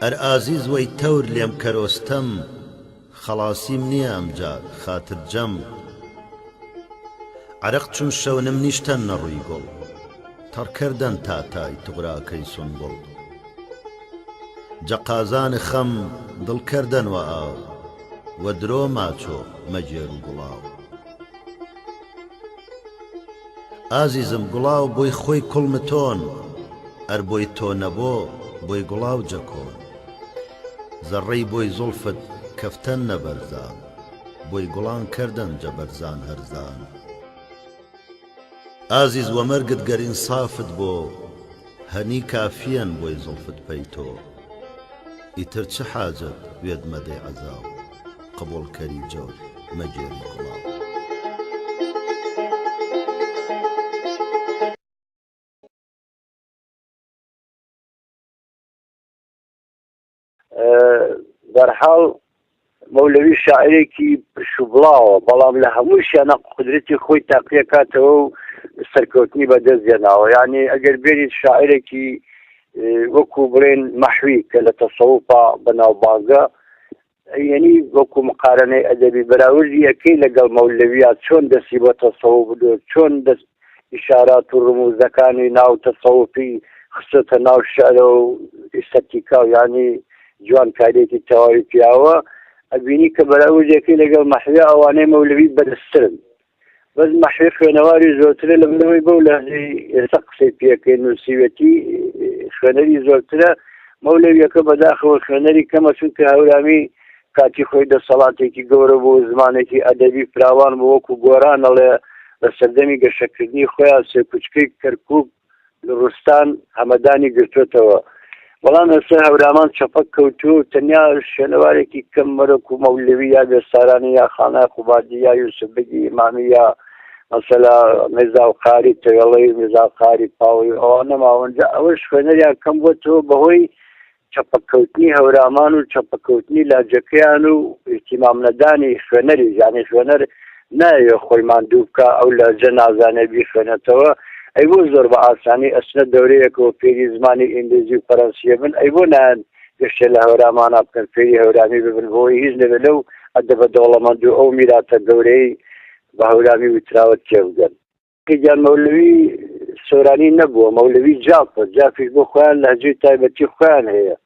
ئەر ئازیز وەی تەور لێم کەرۆستەم خەڵاسیم نییە ئەمجار خاتر جەم عرق چون شەونم نیشتەن نەڕووی گوڵ تەڕکردن تاتای توغراکەی سونبڵ جەقازانی خەم دڵکردن وە ئاو وە درۆ ماچۆ مەجێر و گوڵاو ئازیزم گوڵاو بۆی خۆی کوڵمتۆن ئەر بۆی تۆ نەبۆ بۆی گوڵاو جەکۆن زەڕەی بۆی زوڵفت کەفتەن نەبەرزان بۆی گوڵان کردن جەبەرزان هەرزان ئازیز وە مەرگت گەر ئینسافت بۆ هەنی کافیەن بۆی زوڵفت پەی تۆ ئیتر چ حاجەت وێت مەدەی عەزاو قبوڵکەری جۆر مەجێری کوڵاو بەرحاڵ مەولەوی شاعرێکی پشوبڵاوە بەڵام لە هەمووشیانە قودرەتی خۆی تاقیە کاتەوە و سەرکەوتنی بەدەستێناوە یعنی ئەگەر بێنیت شاعرێکی وەکو بڵێن مەحوی کە لە تەسەووفا بەناوبانگە یعنی وەکو مقارنەی ئەدەبی بەراوردی یەکەی لەگەڵ مەولەویە چۆن دەستی بۆ تەسەووف بدۆ چۆن دەست ئیشارات و ڕموزەکانی ناو تەسەووفی خستۆتە ناو شعرە و ئیستەتیکا یعنی جوانکاریێکی تەواوی پیاوە ئەبینی کە بەراوردەکەی لەگەڵ مەحوی ئەوانەی مەولەوی بەدەستترن بەس مەحوی خوێنەواری زۆرترە لە بنەوەی بەو لەهجەی ئێستا قسەی پێکەی نووسیوەتی خوێنەری زۆرترە مەولەویەکە بەداخەوە خوێنەری کەمە چونکە هەورامی کاتی خۆی دەسەڵاتێکی گەورە بوو زمانێکی ئەدەبی فراوان بوو وەکو گۆرانەڵێ بە سەردەمی گەشەکردنی خۆیان سێکوچکەی کەرکووک لە ڕوستان هەمەدانی گرتوێتەوە بەڵام ئێستا هەورامان چەپەک کەوتووە تەنیا شوێنەوارێکی کەم مەرەک و مەولەوی یا بێسارانی یا خانای قوبادی یا یوسفبگی ئیمامی یا مەسەلا میرزا قاری تەوێڵەی میرزا قاری پاوی ئەوانە ماوەنجا ئەوەش خوێنەریان کەم بۆتەوە بەهۆی چەپەکەوتنی هەورامان و چەپەکەوتنی لاجەکەیان و ئیتیمام نەدانی خوێنەری یعنی خوێنەر نایە خۆی ماندوو بکە ئەو لاجە نازانێ بیخوێنێتەوە ئەی بۆ زۆر بە ئاسانی ئەچنە دەورەیەکەوە فێری زمانی ئینگلیزی و فەرەنسیە بن ئەی بۆ نایەن گەشتێ لە هەورامانە بکەن فێری هەورامی ببن بۆی هیچ لەبێ لەو ئەدەبە دەوڵەمەند و ئەو میراتە گەورەی بە هەورامی وتراوە تێبگەن جان مەولەوی سۆرانی نەبووە مەولەوی جاپە جاپیش بۆ خۆیان لەهجەی تایبەتی خۆیان هەیە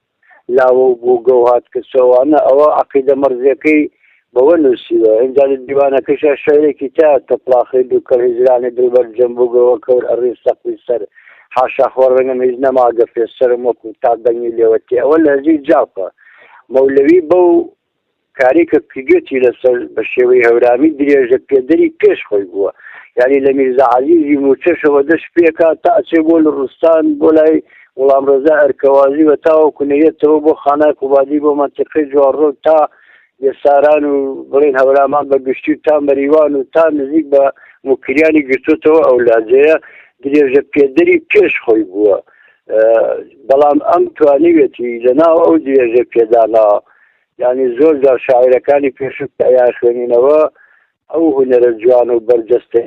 لاوە و بوو گەوهات کەسەوانە ئەوە عەقیدە مەرزیەکەی بەوە نووسیوە ئینجا دیوانەکەشە شەعرێکی تا تەپڵاخی دووکەڵ هیجرانی دڵبەر جەمبووگەوە کەور ئەڕێ سەقوی سەر حاشا خۆڕەنگەم هیچ نەماگە پێسەرم وەکو تا دەنگی لێوەتی ئەوە لەهجەی جاپە مەولەوی بەو کارێکە پیگوێتی لەسەر بە شێوەی هەورامی درێژە پێدەری پێش خۆی بووە یعنی لە میرزا عەزیزی موچەشەوە دەست پێکا تا ئەچێ بۆ لە ڕوستان بۆ لای وەڵام ڕێزا ئەرکەوازی و تاوەکو نەیەتەوە بۆ خانای قوبادی بۆ مەنتیقەی جوارڕۆ تا یێساران و بڵێن هەورامان بە گشتی و تا مەریوان و تا نزیک بە موکریانی گرتوتەوە ئەو لاجەیە درێژە پێدەری پێش خۆی بووە بەڵام ئەم توانیوێتی لەناو ئەو درێژە پێدانەوە یعنی زۆر جار شاعیرەکانی پێشوتیان خوێنینەوە ئەو هونەرە جوان و بەرجەستە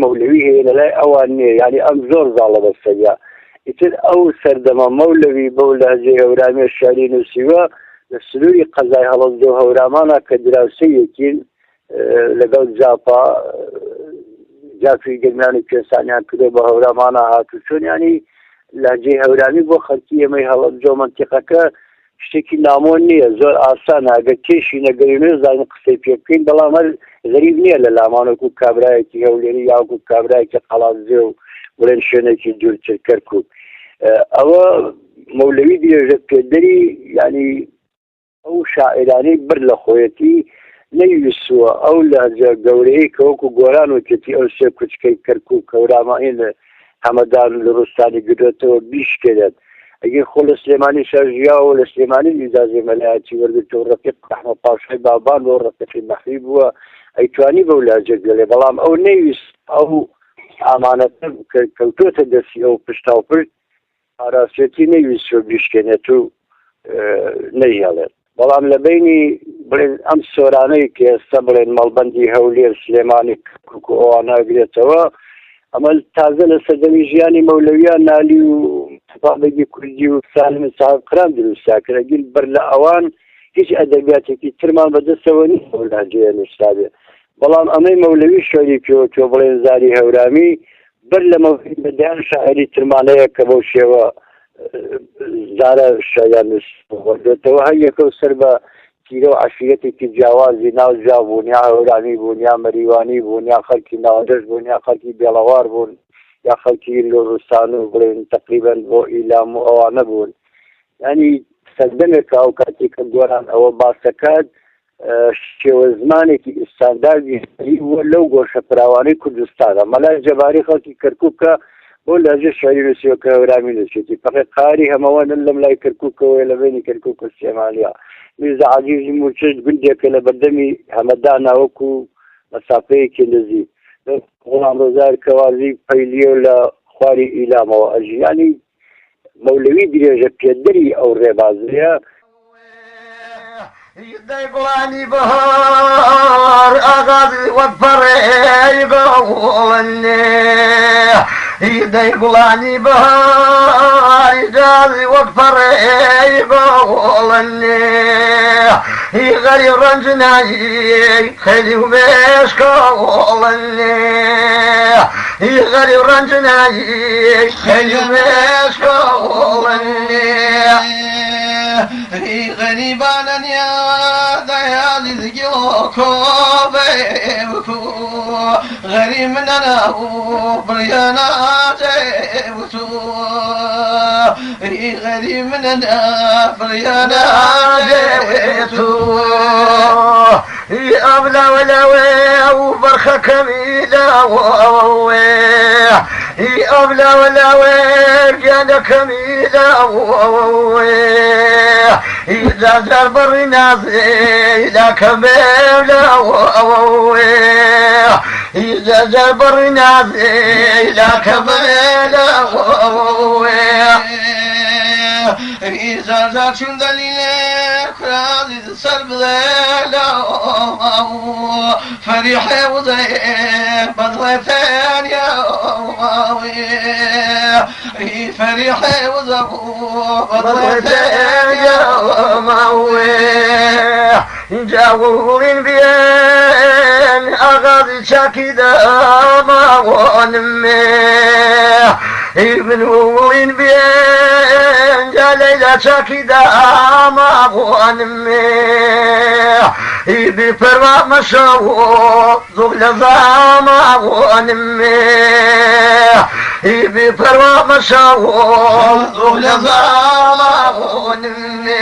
مەولەوی هەیە لەلای ئەوان نییە یعنی ئەم زۆر زاڵە بەسەریا ئیتر ئەو سەردەمە مەولەوی بەو لەهجەی هەورامی شعری نووسیوە لە سنووری قەزای هەڵەبجە و هەورامانە کە دراوسەیەکین لەگەڵ جاپا جاپی گەرمیانی پێسانیان کردو بە هەورامانە هاتو چۆن ینی لەهجەی هەورامی بۆ خەڵکی ئێمەی هەڵەبجە و مەنتیقەکە شتێکی نامۆن نییە زۆر ئاسانە ئەگەر تێشی نەگەڕێنێ زانین قسەی پێ بکەین بەڵام هەر غەریب نییە لە لامان وەکو کابرایەکی هەولێری یاکو کابرایەکی قەڵازێ و بڵێن شوێنێکی دوورتر کەرکووک ئەوە مەولەوی درێژە پێدەری ینی ئەو شاعرانەی بر لە خۆیەتی نەیویستووە ئەو لەهجە گەورەیەی کە وەکو گۆران وتێتی ئەو سێ کوچکەی کەرکووک هەورامائین لە هەمەدان لە ڕوستانی گرێتەوە بیشکێنێت ئەگەر خۆ لە سلێمانی شەژیاوە لە سلێمانی ئیجازەی مەلایەتی وەرگرتەوە ڕەفیق ئەحمەد پاشای بابان بۆ ڕەفیقی مەحوی بووە ئەیتوانی بەو لەهجە گەلێ بەڵام ئەو نەیویست ئەو ئامانەتە کەوتۆتە دەستی ئەو پشتاوپشت ئاراسێتی نەیویستوە بیشکێنێت و نەیهێڵێت بەڵام لە بینی بڵێن ئەم سۆرانەی کە ئێستا بڵێن مەڵبەندی هەولێر سلێمانی کەرکووک و ئەوانەگرێتەوە ئەمە تازە لە سەردەمی ژیانی مەولەویان نالی و تفاڵێکی کوردی و سالمی ساحب قران دروستە کرەگیل بەر لە ئەوان هیچ ئەدەبیاتێکی ترمان بەدەستەوە نیست ئەو لەهجەیە نووسابێ بەڵام ئەمەی مەولەوی شۆری پێوەتەوە بڵێن زاری هەورامی بەر لە مەولەوی بەدیان شاعری ترمانەیە کە بەو شێوە زارە شایان نووسێتەوە هەر یەکە و سەر بە تیرە و عەشیرەتێکی جیاوازی ناوجا بوون یا هەورامی بوون یا مەریوانی بوون یا خەڵکی ناوەندەش بوون یا خەڵکی بێڵەوار بوون یا خەڵکی لە ڕووسان و بڵێن تقریبان بۆ ئیلام و ئەوانە بوون ینی سەردەمێکە ئەو کاتێککە گۆران ئەوە باسەکات شێوە زمانێکی ئستانداردی وە لەو گۆشە پراوانەی کوردستانە مەلای جەباری خەڵکی کەرکووکە بۆ لەژێ شاری نووسیوەکە هەورامی نووسێتی فقط قاری هەمەوەن لەم لای کەرکووکەوە لە بینی کەرکووک و سلێمانیا میرزا عەزیزی موچەش گوندێکە لە بەردەمی هەمەدا ناوەکو مەسافەیەکی نزیک غوڵام ڕۆزار کەوازی پەیلیە لە خواری ئیلامەوە ئەژی ینی مەولەوی درێژە پێدەری ئەو ڕێبازەیە يدي قلاني بهار أغادي وفري قولني يدي قلاني بهار أغادي وفري قولني يغري رنجناي خلي ومش قولني يغري رنجناي خلي ومش قولني غريبان يا ديالي ذيوكو بيبكو غريب من انا وبريانا جيبتو غريب من انا بريانا جيبتو أبلا ولا وبرخة كميلة وويه أبلا ولا ويانا كميلة وويه إذا زرب الرنازي لا كميلة وويه إذا زرب الرنازي لا كميلة وويه إذا زاد شن دليلك راضي سرب ذيلا فريحة وضيب بضيفين يا فريحة وضيب بضيفين يا جاورين بين أغاضي شاكدا ما ونمي ابن وين بين جاليلا شاكدا ما ونمي بفرما مشاو زغل زاما ونمي بفرما مشاو زغل زاما ونمي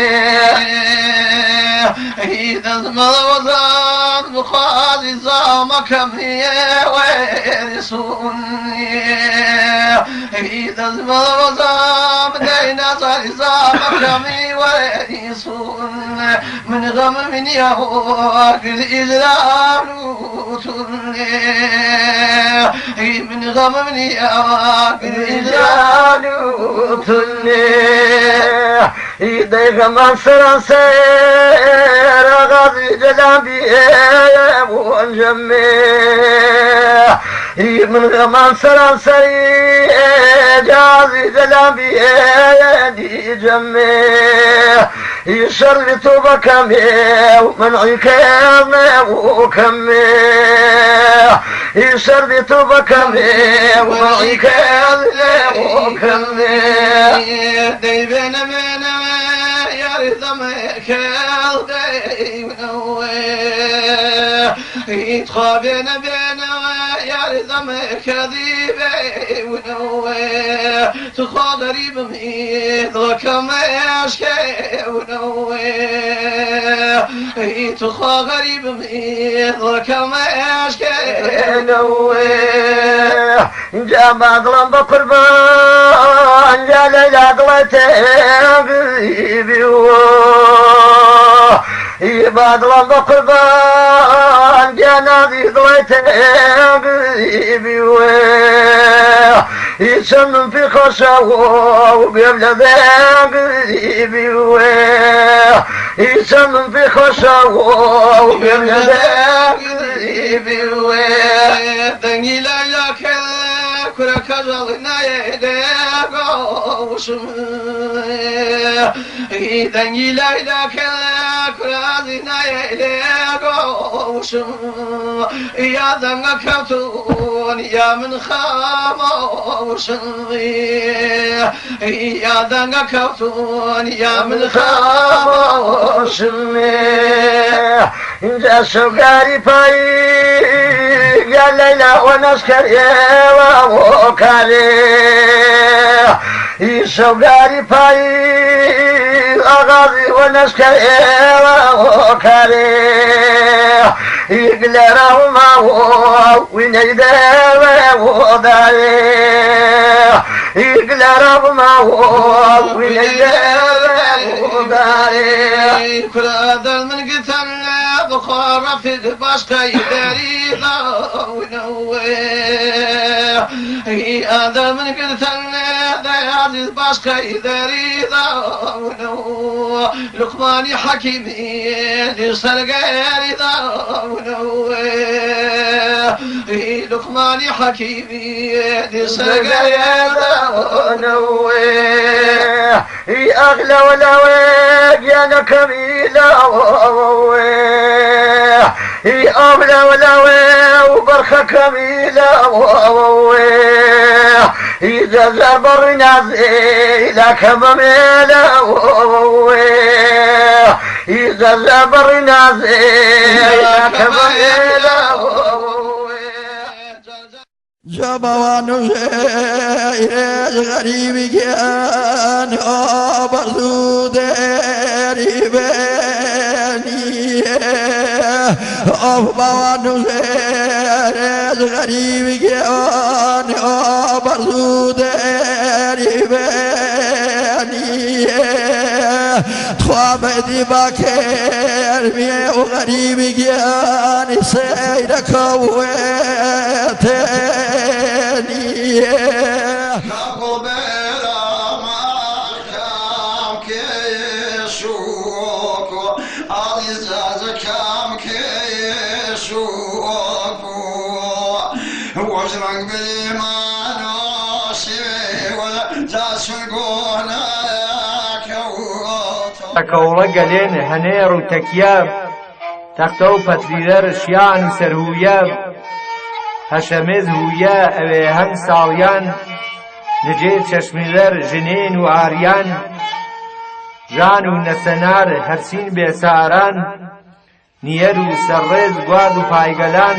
إذا الموضات بخالي زامك هي ويرسوني إذا الموضات دينا صار زامك هي ويرسوني من غم من يهواك الإجلال وترني من غم من يهواك الإجلال وترني إذا غم سرسير غازي جلابي ونجمي من غمان سرسي جازي جلابي دي جمي يشربت بكمي ومنعي كامي وكمي يشربت بكمي ومنعي كامي وكمي ديبنا من يرثمك يتخابنا بينا يرثمك ذيبي ونوي تخاضري بميضك ما يشكي ونوي تخاضري بميضك ما يشكي ونوي جامع ظلم بقربان جالي لعضلتي قريبي يباد الله بقربان جنابي ضويته قريبي يسمم في خشوه وقبل ذا قريبي يسمم في خشوه وقبل ذا قريبي دنجي لا كرك جلنا يدك وشمي دنجي لا كرازنا يدك وشمي يا دنجا كتون يا من خام وشمي يا دنجا كتون يا من خام وشمي اینجا شوگاری پایی یا لیلا و نشکری و کاری این شوگاری پایی آغازی و نشکری و کاری ایگلرا و ما و نیده و داری ایگلرا و ما و نیده و داری كرادل من قتل بخار في باشكا يداري ونوي آدم من قتل ديادي باشكا يداري ونوي لقماني حكيمي لسرقاري ونوي لقماني حكيمي لسرقاري ونوي أغلى ولا ويانا كميلة هي أغلى ولا وبرخة كميلة إذا زبرنا إلى كميلة إذا زبرنا إلى كميلة جبوان غريب كان أبرزو داري باني أبوان غريب كان أبرزو داري باني خوابدي باكر مي وغريب كان سيدك وتاني وجرك بالإيمان وشي ولا تسرقونا تەکەوڵە گەلێن هەنێڕ و تەکیە تەختە و پەتریلەر شیان و سەرهویە هەشەمێز هویە ئەوێ هەم ساڵیان نجێ چەشمیلەر ژنێن و ئاریان ژان و نەسەنار هەرچین بێساران نیەر و سەرڕێز گواد و پایگەلان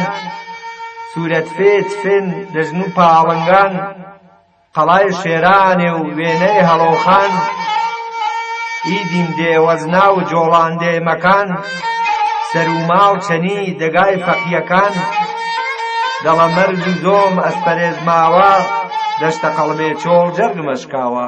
سوورەت فێت فێن دەژن و پاڵنگان قەڵای شێرانێ و وێنەی هەڵۆخان ئیدیم دێوەزنا و جۆڵان دێمەکان سەر و ماو چەنی دەگای فەقیەکان دەڵە مەرز و زۆم ئەسپەرێز ماوە دەشتە قەڵبێ چۆڵ جەرگمەشکاوە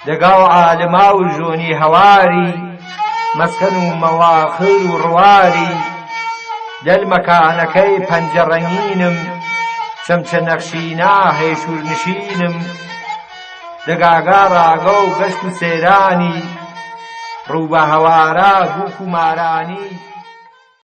دەگاو عالما و ژۆنی هەواری مەسکەن و مەواخر و ڕواری دەل مەکانەکەی پەنجەڕەنگینم چەمچە نەخشینا هێشور نشینم دەگاگا ڕاگە و گەشت و سێرانی ڕوو بە هەوارە بووک و مارانی